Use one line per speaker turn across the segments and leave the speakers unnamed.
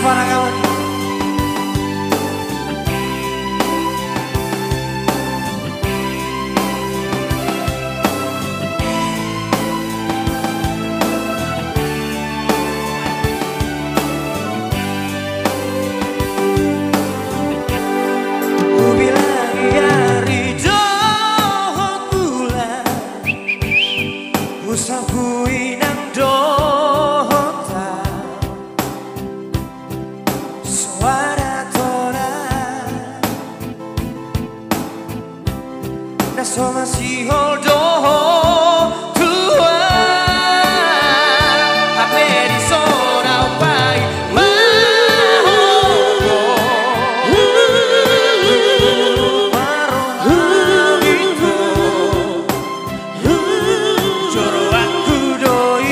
para kawan.
So masih hold tua ape di sona pai joro aku doi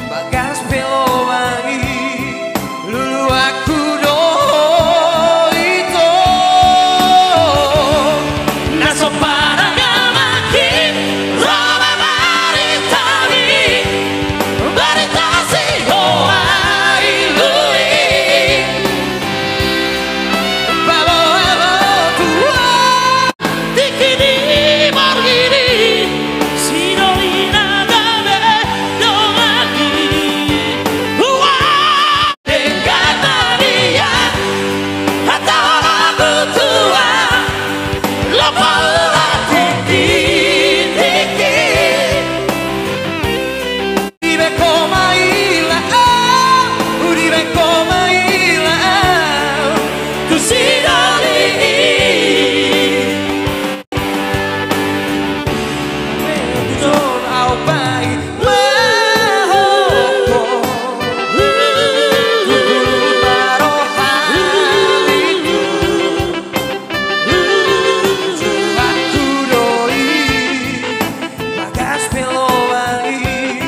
bagas pelo wangi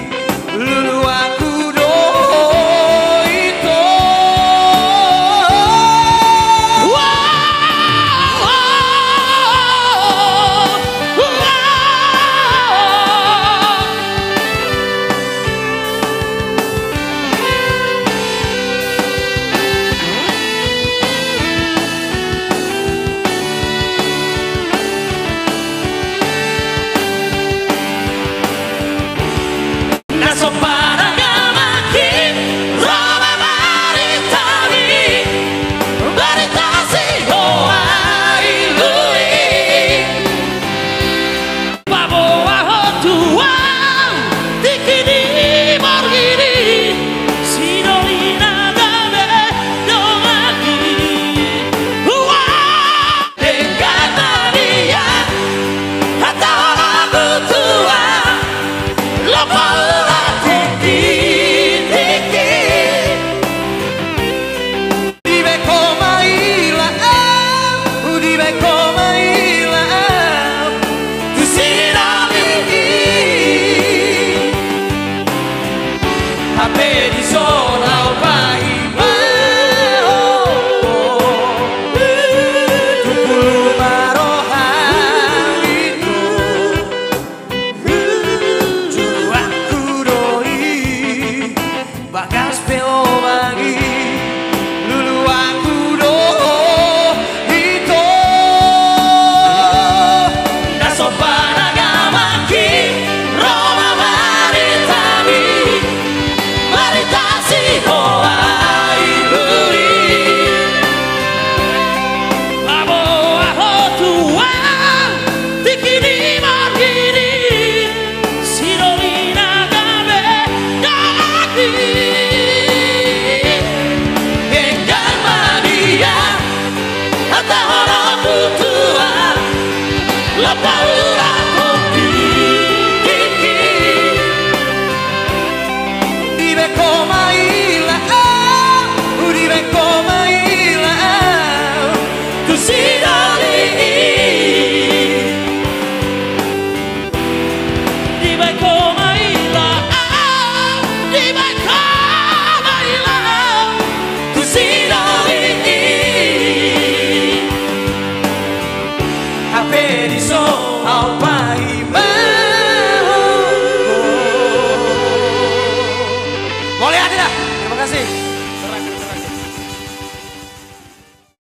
lulu aku doi to naso para gamaki roba baritani baritasi hoai lui babo ebo tua dikini morgiri sinolina gabe domani ua dengatania hatta aku tua lo paura tiki vive como ila vive como ila tu sidoli don au pai I'll